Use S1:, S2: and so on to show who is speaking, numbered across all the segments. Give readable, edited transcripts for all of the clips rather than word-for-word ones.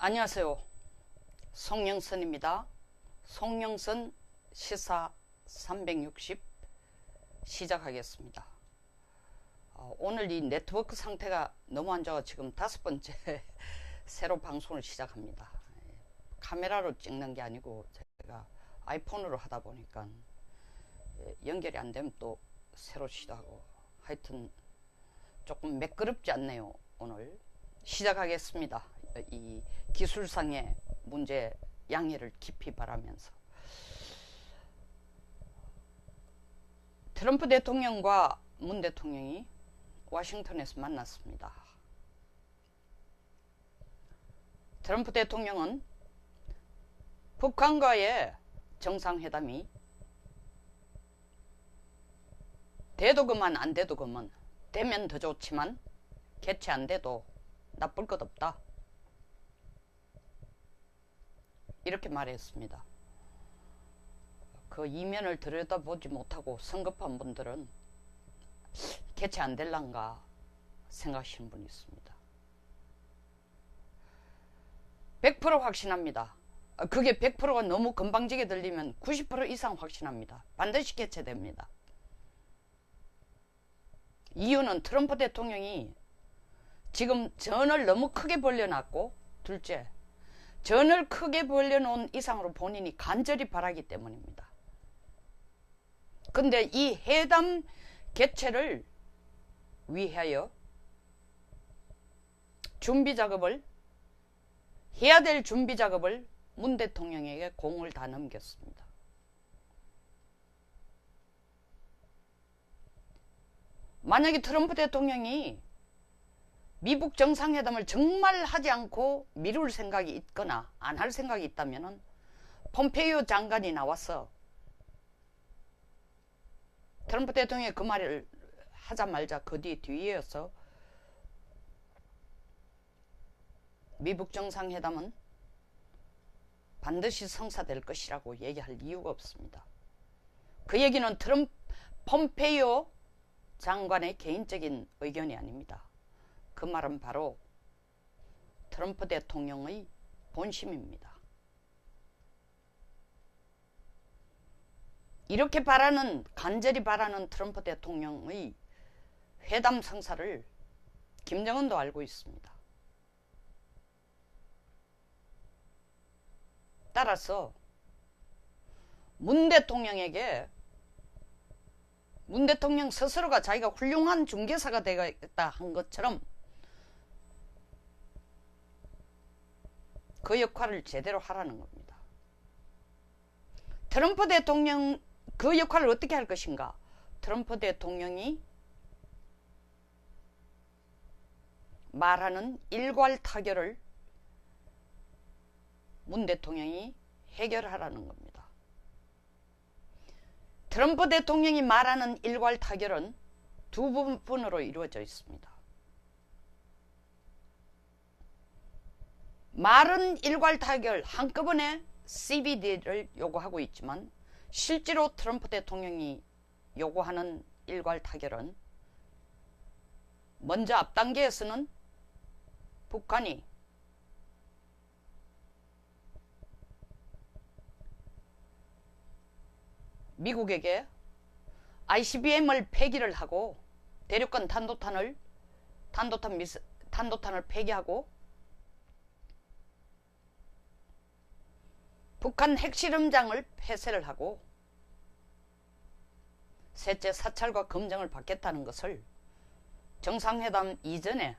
S1: 안녕하세요. 송영선입니다. 송영선 시사 360 시작하겠습니다. 오늘 이 네트워크 상태가 너무 안 좋아 지금 5번째 새로 방송을 시작합니다. 카메라로 찍는 게 아니고 제가 아이폰으로 하다 보니까 연결이 안 되면 또 새로 시도하고 하여튼 조금 매끄럽지 않네요. 오늘 시작하겠습니다. 이 기술상의 문제 양해를 깊이 바라면서 트럼프 대통령과 문 대통령이 워싱턴에서 만났습니다. 트럼프 대통령은 북한과의 정상회담이 돼도 그만 안 돼도 그만, 되면 더 좋지만 개최 안 돼도 나쁠 것 없다, 이렇게 말했습니다. 그 이면을 들여다보지 못하고 성급한 분들은 개최 안 될란가 생각하시는 분이 있습니다. 100% 확신합니다. 그게 100%가 너무 건방지게 들리면 90% 이상 확신합니다. 반드시 개최됩니다. 이유는 트럼프 대통령이 지금 전을 너무 크게 벌려놨고, 둘째, 전을 크게 벌려놓은 이상으로 본인이 간절히 바라기 때문입니다. 근데 이 회담 개최를 위하여 준비 작업을 해야 될 준비 작업을 문 대통령에게 공을 다 넘겼습니다. 만약에 트럼프 대통령이 미북 정상회담을 정말 하지 않고 미룰 생각이 있거나 안 할 생각이 있다면 폼페이오 장관이 나와서 트럼프 대통령이 그 말을 하자마자 그 뒤에서 미북 정상회담은 반드시 성사될 것이라고 얘기할 이유가 없습니다. 그 얘기는 폼페이오 장관의 개인적인 의견이 아닙니다. 그 말은 바로 트럼프 대통령의 본심입니다. 이렇게 간절히 바라는 트럼프 대통령의 회담 성사를 김정은도 알고 있습니다. 따라서 문 대통령 스스로가 자기가 훌륭한 중개사가 되겠다 한 것처럼 그 역할을 제대로 하라는 겁니다. 트럼프 대통령 그 역할을 어떻게 할 것인가? 트럼프 대통령이 말하는 일괄 타결을 문 대통령이 해결하라는 겁니다. 트럼프 대통령이 말하는 일괄 타결은 두 부분으로 이루어져 있습니다. 말은 일괄 타결 한꺼번에 CBD를 요구하고 있지만 실제로 트럼프 대통령이 요구하는 일괄 타결은 먼저 앞단계에서는 북한이 미국에게 ICBM을 폐기를 하고 대륙간 탄도탄을 폐기하고 북한 핵실험장을 폐쇄를 하고 셋째, 사찰과 검증을 받겠다는 것을 정상회담 이전에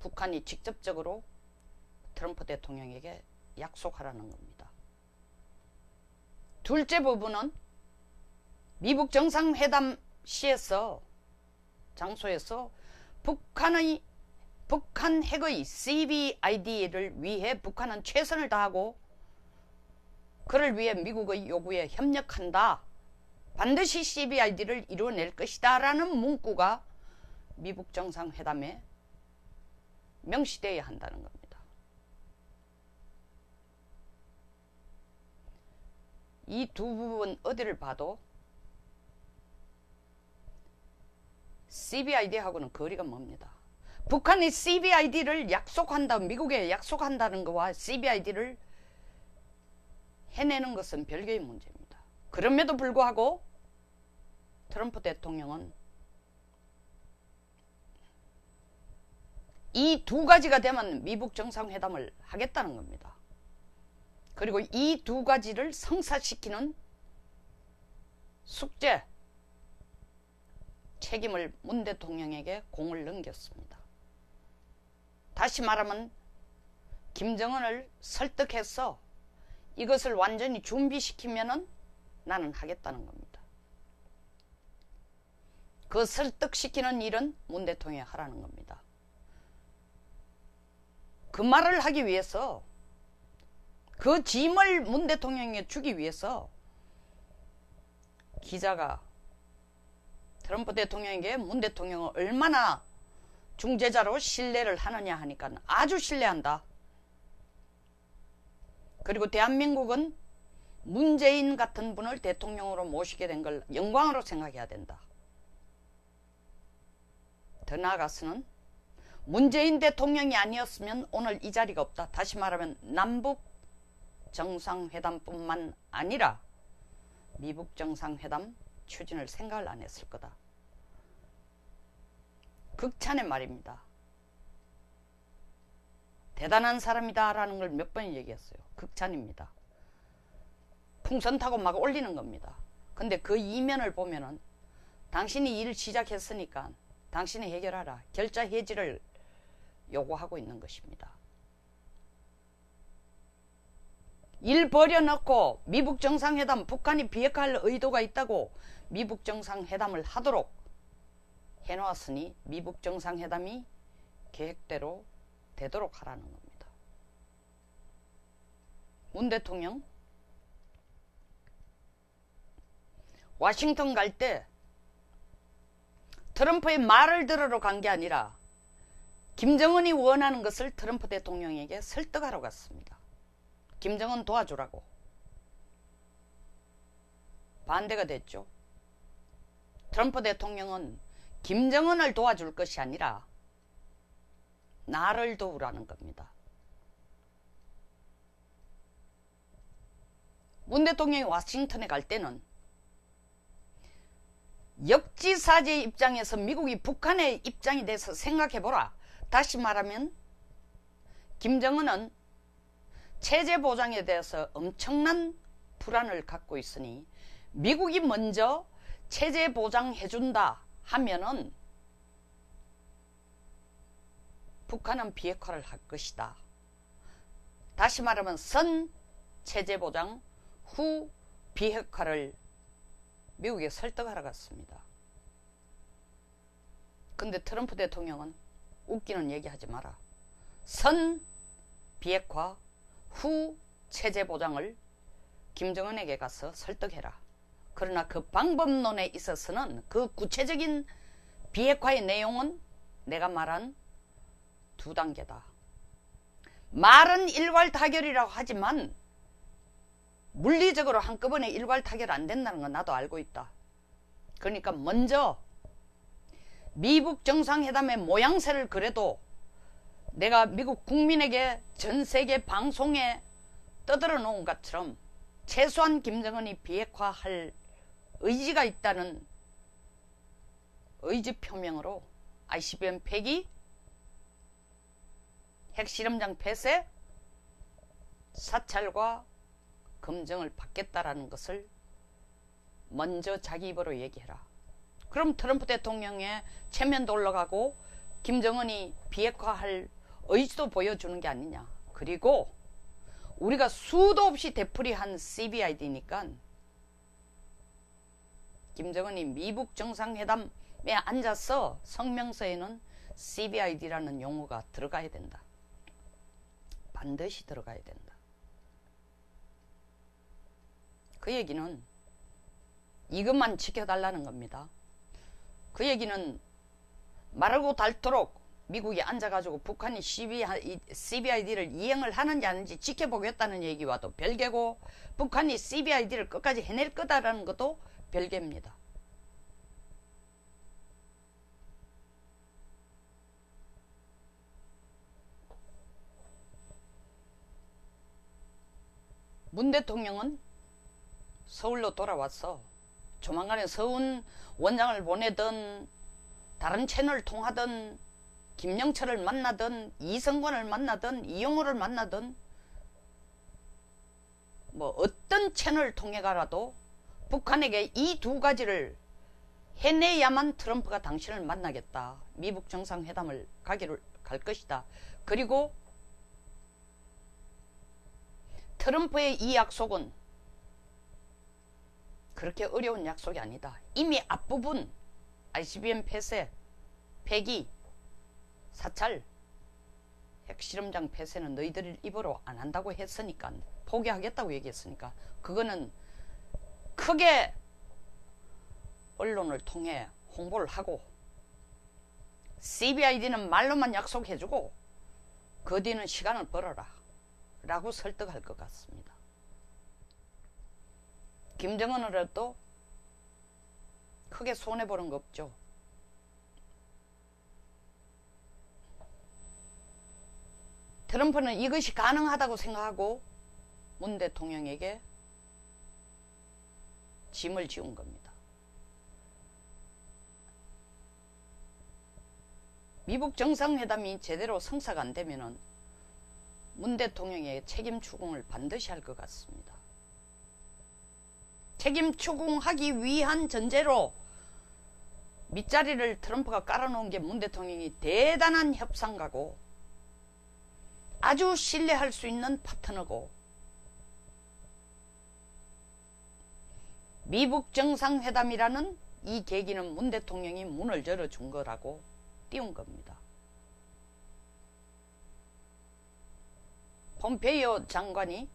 S1: 북한이 직접적으로 트럼프 대통령에게 약속하라는 겁니다. 둘째 부분은 미북 정상회담 장소에서 북한 핵의 CBID를 위해 북한은 최선을 다하고 그를 위해 미국의 요구에 협력한다, 반드시 CBID를 이루어낼 것이다 라는 문구가 미북 정상회담에 명시되어야 한다는 겁니다. 이 두 부분 어디를 봐도 CBID하고는 거리가 멉니다. 북한이 CBID를 약속한다, 미국에 약속한다는 거와 CBID를 해내는 것은 별개의 문제입니다. 그럼에도 불구하고 트럼프 대통령은 이 두 가지가 되면 미북 정상회담을 하겠다는 겁니다. 그리고 이 두 가지를 성사시키는 숙제, 책임을 문 대통령에게 공을 넘겼습니다. 다시 말하면 김정은을 설득해서 이것을 완전히 준비시키면은 나는 하겠다는 겁니다. 그 설득시키는 일은 문 대통령이 하라는 겁니다. 그 말을 하기 위해서, 그 짐을 문 대통령에게 주기 위해서 기자가 트럼프 대통령에게 문 대통령을 얼마나 중재자로 신뢰를 하느냐 하니까 아주 신뢰한다. 그리고 대한민국은 문재인 같은 분을 대통령으로 모시게 된 걸 영광으로 생각해야 된다. 더 나아가서는 문재인 대통령이 아니었으면 오늘 이 자리가 없다. 다시 말하면 남북 정상회담뿐만 아니라 미북 정상회담 추진을 생각을 안 했을 거다. 극찬의 말입니다. 대단한 사람이다 라는 걸 몇 번 얘기했어요. 극찬입니다. 풍선 타고 막 올리는 겁니다. 근데 그 이면을 보면은 당신이 일을 시작했으니까 당신이 해결하라. 결자 해지를 요구하고 있는 것입니다. 일 버려놓고 미북 정상회담, 북한이 비핵화할 의도가 있다고 미북 정상회담을 하도록 해놓았으니 미북 정상회담이 계획대로 되도록 하라는 겁니다. 문 대통령 워싱턴 갈 때 트럼프의 말을 들으러 간 게 아니라 김정은이 원하는 것을 트럼프 대통령에게 설득하러 갔습니다. 김정은 도와주라고. 반대가 됐죠. 트럼프 대통령은 김정은을 도와줄 것이 아니라 나를 도우라는 겁니다. 문 대통령이 워싱턴에 갈 때는 역지사지의 입장에서 미국이 북한의 입장이 돼서 생각해보라. 다시 말하면 김정은은 체제 보장에 대해서 엄청난 불안을 갖고 있으니 미국이 먼저 체제 보장해준다 하면은 북한은 비핵화를 할 것이다. 다시 말하면 선 체제 보장, 후 비핵화를 미국에 설득하러 갔습니다. 근데 트럼프 대통령은 웃기는 얘기하지 마라. 선 비핵화, 후 체제 보장을 김정은에게 가서 설득해라. 그러나 그 방법론에 있어서는 그 구체적인 비핵화의 내용은 내가 말한 두 단계다. 말은 일괄 타결이라고 하지만 물리적으로 한꺼번에 일괄 타결 안 된다는 건 나도 알고 있다. 그러니까 먼저 미북 정상회담의 모양새를 그래도 내가 미국 국민에게 전 세계 방송에 떠들어 놓은 것처럼 최소한 김정은이 비핵화할 의지가 있다는 의지 표명으로 ICBM 폐기, 핵실험장 폐쇄, 사찰과 검증을 받겠다라는 것을 먼저 자기 입으로 얘기해라. 그럼 트럼프 대통령의 체면도 올라가고 김정은이 비핵화할 의지도 보여주는 게 아니냐. 그리고 우리가 수도 없이 되풀이한 CBID니까 김정은이 미북 정상회담에 앉아서 성명서에는 CBID라는 용어가 들어가야 된다. 반드시 들어가야 된다. 그 얘기는 이것만 지켜달라는 겁니다. 그 얘기는 마르고 닳도록 미국이 앉아가지고 북한이 CBID를 이행을 하는지 아닌지 지켜보겠다는 얘기와도 별개고, 북한이 CBID를 끝까지 해낼 거다라는 것도 별개입니다. 문 대통령은 서울로 돌아왔어. 조만간에 서훈 원장을 보내든 다른 채널을 통하든 김영철을 만나든 이성관을 만나든 이용호를 만나든 뭐 어떤 채널을 통해 가라도 북한에게 이 두 가지를 해내야만 트럼프가 당신을 만나겠다. 미북 정상회담을 갈 것이다. 그리고 트럼프의 이 약속은 그렇게 어려운 약속이 아니다. 이미 앞부분 ICBM 폐쇄, 폐기, 사찰, 핵실험장 폐쇄는 너희들 입으로 안 한다고 했으니까, 포기하겠다고 얘기했으니까 그거는 크게 언론을 통해 홍보를 하고 CBID는 말로만 약속해주고 그 뒤는 시간을 벌어라 라고 설득할 것 같습니다. 김정은으로도 크게 손해보는 거 없죠. 트럼프는 이것이 가능하다고 생각하고 문 대통령에게 짐을 지운 겁니다. 미북 정상회담이 제대로 성사가 안 되면은 문 대통령의 책임 추궁을 반드시 할 것 같습니다. 책임 추궁하기 위한 전제로 밑자리를 트럼프가 깔아놓은 게 문 대통령이 대단한 협상가고 아주 신뢰할 수 있는 파트너고 미북 정상회담이라는 이 계기는 문 대통령이 문을 열어준 거라고 띄운 겁니다. 폼페이오 장관이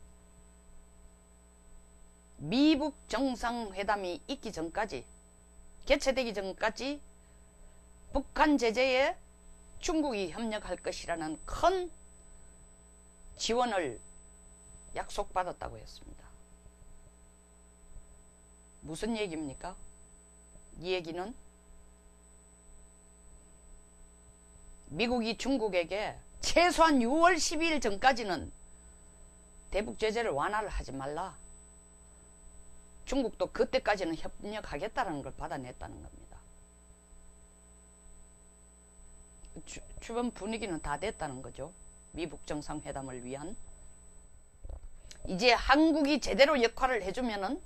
S1: 미북 정상회담이 있기 전까지, 개최되기 전까지 북한 제재에 중국이 협력할 것이라는 큰 지원을 약속받았다고 했습니다. 무슨 얘기입니까? 이 얘기는 미국이 중국에게 최소한 6월 12일 전까지는 대북 제재를 완화를 하지 말라. 중국도 그때까지는 협력하겠다는 걸 받아냈다는 겁니다. 주변 분위기는 다 됐다는 거죠. 미북 정상회담을 위한. 이제 한국이 제대로 역할을 해주면은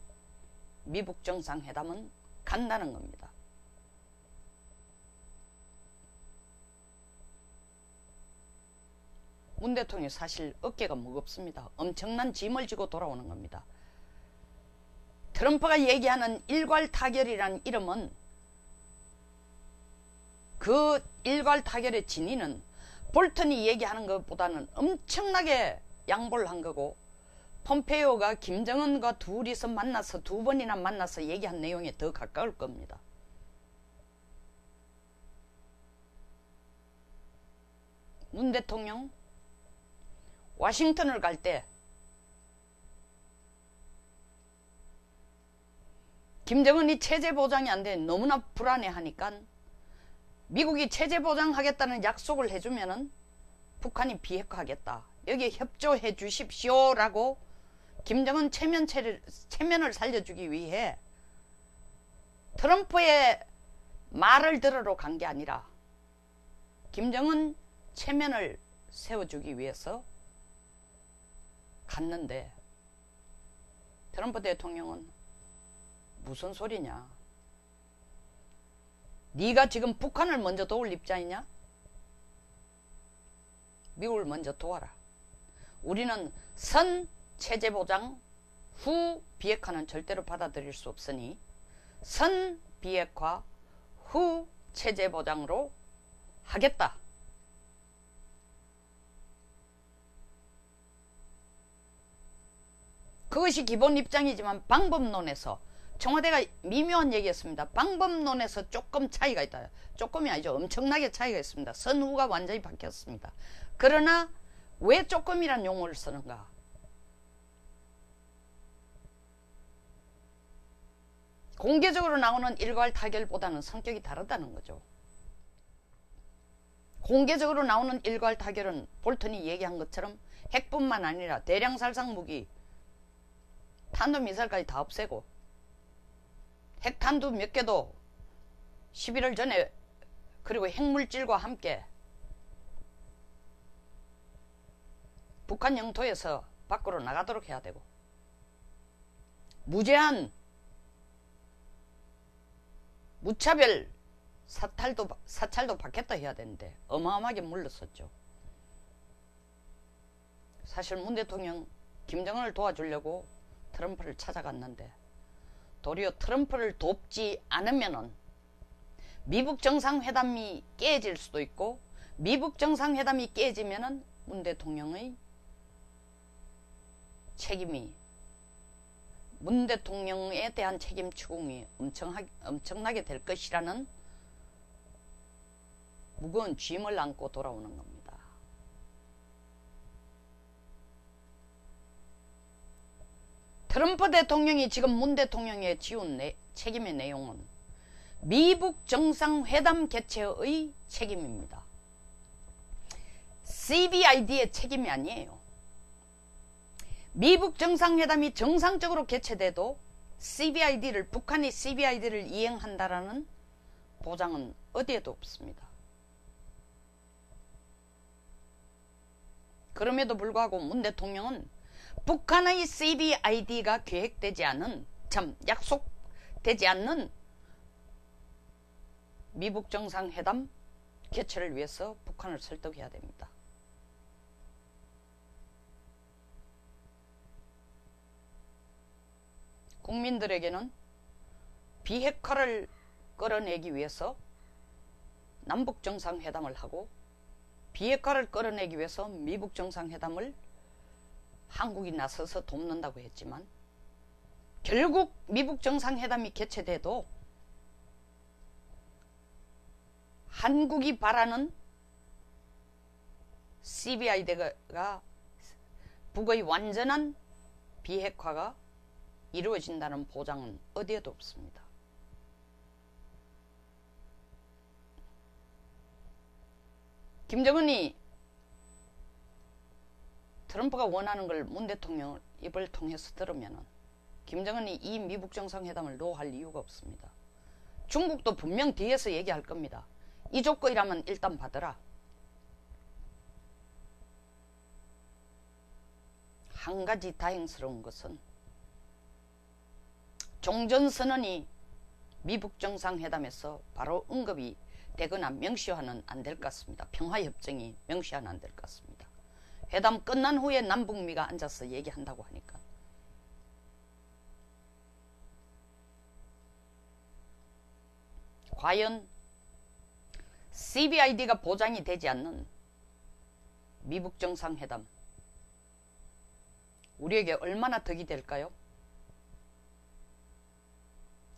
S1: 미북 정상회담은 간다는 겁니다. 문 대통령이 사실 어깨가 무겁습니다. 엄청난 짐을 지고 돌아오는 겁니다. 트럼프가 얘기하는 일괄 타결이라는 이름은 그 일괄 타결의 진위는 볼턴이 얘기하는 것보다는 엄청나게 양보를 한 거고 폼페이오가 김정은과 둘이서 만나서 두 번이나 만나서 얘기한 내용에 더 가까울 겁니다. 문 대통령 워싱턴을 갈 때 김정은이 체제 보장이 안 돼 너무나 불안해하니까 미국이 체제 보장하겠다는 약속을 해주면은 북한이 비핵화하겠다. 여기에 협조해 주십시오라고 김정은 체면을 살려주기 위해 트럼프의 말을 들으러 간 게 아니라 김정은 체면을 세워주기 위해서 갔는데 트럼프 대통령은 무슨 소리냐? 네가 지금 북한을 먼저 도울 입장이냐? 미국을 먼저 도와라. 우리는 선 체제 보장 후 비핵화는 절대로 받아들일 수 없으니 선 비핵화 후 체제 보장으로 하겠다. 그것이 기본 입장이지만 방법론에서 청와대가 미묘한 얘기했습니다. 방법론에서 조금 차이가 있다. 조금이 아니죠. 엄청나게 차이가 있습니다. 선후가 완전히 바뀌었습니다. 그러나 왜 조금이란 용어를 쓰는가? 공개적으로 나오는 일괄 타결보다는 성격이 다르다는 거죠. 공개적으로 나오는 일괄 타결은 볼턴이 얘기한 것처럼 핵뿐만 아니라 대량 살상 무기, 탄도미사일까지 다 없애고 핵탄두 몇 개도 11월 전에 그리고 핵물질과 함께 북한 영토에서 밖으로 나가도록 해야 되고 무제한 무차별 사찰도 받겠다 해야 되는데 어마어마하게 물렀었죠. 사실 문 대통령 김정은을 도와주려고 트럼프를 찾아갔는데 도리어 트럼프를 돕지 않으면은 미북 정상회담이 깨질 수도 있고 미북 정상회담이 깨지면은 문 대통령의 책임이 문 대통령에 대한 책임 추궁이 엄청나게 될 것이라는 무거운 짐을 안고 돌아오는 겁니다. 트럼프 대통령이 지금 문 대통령에 지운 책임의 내용은 미북 정상회담 개최의 책임입니다. CVID의 책임이 아니에요. 미북 정상회담이 정상적으로 개최돼도 북한이 CVID를 이행한다라는 보장은 어디에도 없습니다. 그럼에도 불구하고 문 대통령은 북한의 CVID가 계획되지 않은 약속되지 않는 미북 정상회담 개최를 위해서 북한을 설득해야 됩니다. 국민들에게는 비핵화를 끌어내기 위해서 남북 정상회담을 하고 비핵화를 끌어내기 위해서 미북 정상회담을 한국이 나서서 돕는다고 했지만 결국 미북 정상회담이 개최돼도 한국이 바라는 CVID가 북의 완전한 비핵화가 이루어진다는 보장은 어디에도 없습니다. 김정은이 트럼프가 원하는 걸 문 대통령 입을 통해서 들으면 김정은이 이 미북 정상회담을 노할 이유가 없습니다. 중국도 분명 뒤에서 얘기할 겁니다. 이 조건이라면 일단 받으라. 한 가지 다행스러운 것은 종전선언이 미북 정상회담에서 바로 언급이 되거나 명시화는 안 될 것 같습니다. 평화협정이 명시화는 안 될 것 같습니다. 회담 끝난 후에 남북미가 앉아서 얘기한다고 하니까. 과연 CVID가 보장이 되지 않는 미북 정상회담 우리에게 얼마나 덕이 될까요?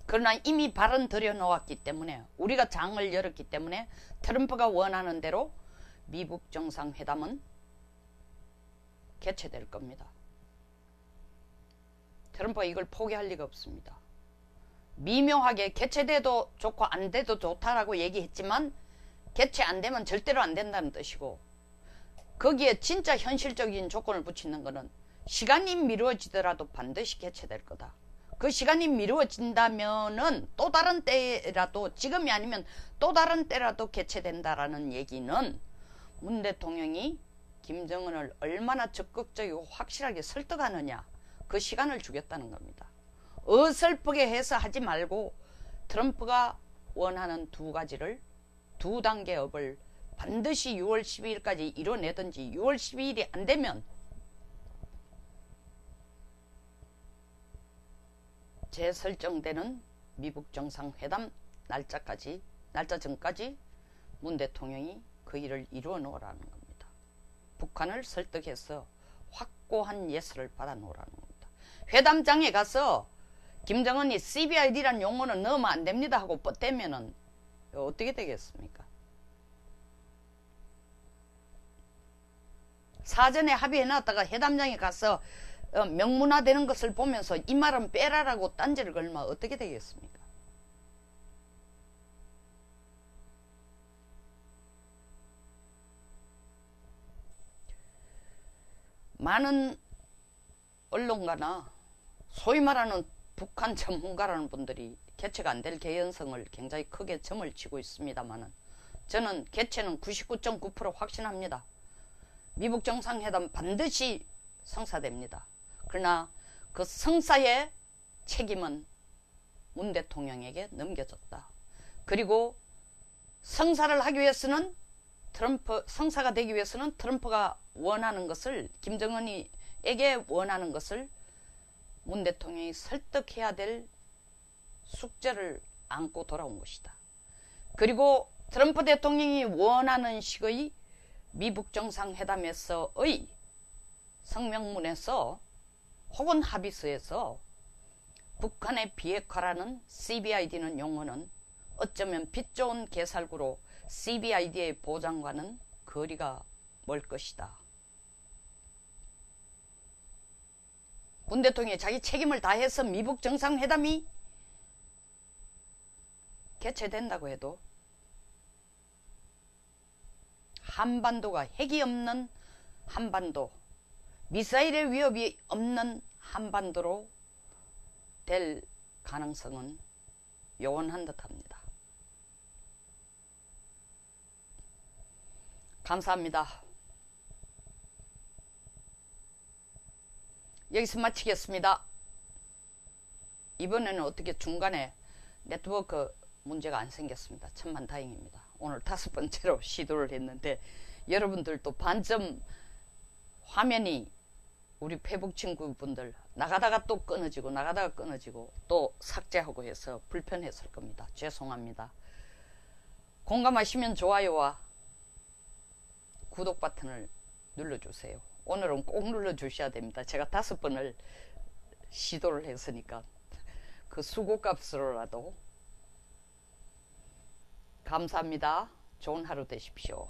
S1: 그러나 이미 발은 들여놓았기 때문에 우리가 장을 열었기 때문에 트럼프가 원하는 대로 미북 정상회담은 개최될 겁니다. 트럼프가 이걸 포기할 리가 없습니다. 미묘하게 개최돼도 좋고 안 돼도 좋다라고 얘기했지만 개최 안 되면 절대로 안 된다는 뜻이고 거기에 진짜 현실적인 조건을 붙이는 것은 시간이 미루어지더라도 반드시 개최될 거다. 그 시간이 미루어진다면은 또 다른 때라도 지금이 아니면 또 다른 때라도 개최된다라는 얘기는 문 대통령이 김정은을 얼마나 적극적이고 확실하게 설득하느냐 그 시간을 주겠다는 겁니다. 어설프게 해서 하지 말고 트럼프가 원하는 두 단계 업을 반드시 6월 12일까지 이뤄내든지 6월 12일이 안 되면 재설정되는 미북 정상회담 날짜 전까지 문 대통령이 그 일을 이루어 놓으라는 겁니다. 북한을 설득해서 확고한 예스를 받아 놓으라는 겁니다. 회담장에 가서 김정은이 CVID란 용어는 넣으면 안 됩니다 하고 뻗대면은 어떻게 되겠습니까? 사전에 합의해놨다가 회담장에 가서 명문화되는 것을 보면서 이 말은 빼라라고 딴지를 걸면 어떻게 되겠습니까? 많은 언론가나 소위 말하는 북한 전문가라는 분들이 개최가 안 될 개연성을 굉장히 크게 점을 치고 있습니다만은 저는 개최는 99.9% 확신합니다. 미북 정상회담 반드시 성사됩니다. 그러나 그 성사의 책임은 문 대통령에게 넘겨졌다. 그리고 성사를 하기 위해서는 성사가 되기 위해서는 트럼프가 원하는 것을, 김정은이에게 원하는 것을 문 대통령이 설득해야 될 숙제를 안고 돌아온 것이다. 그리고 트럼프 대통령이 원하는 식의 미북 정상회담에서의 성명문에서 혹은 합의서에서 북한의 비핵화라는 CBID는 용어는 어쩌면 빛 좋은 개살구로 CBID의 보장과는 거리가 멀 것이다. 문 대통령이 자기 책임을 다해서 미북 정상회담이 개최된다고 해도 한반도가 핵이 없는 한반도, 미사일의 위협이 없는 한반도로 될 가능성은 요원한 듯합니다. 감사합니다. 여기서 마치겠습니다. 이번에는 어떻게 중간에 네트워크 문제가 안 생겼습니다. 천만 다행입니다. 오늘 5번째로 시도를 했는데 여러분들도 반점 화면이 우리 페북 친구분들 나가다가 또 끊어지고 나가다가 끊어지고 또 삭제하고 해서 불편했을 겁니다. 죄송합니다. 공감하시면 좋아요와 구독 버튼을 눌러주세요. 오늘은 꼭 눌러주셔야 됩니다. 제가 5번을 시도를 했으니까 그 수고값으로라도. 감사합니다. 좋은 하루 되십시오.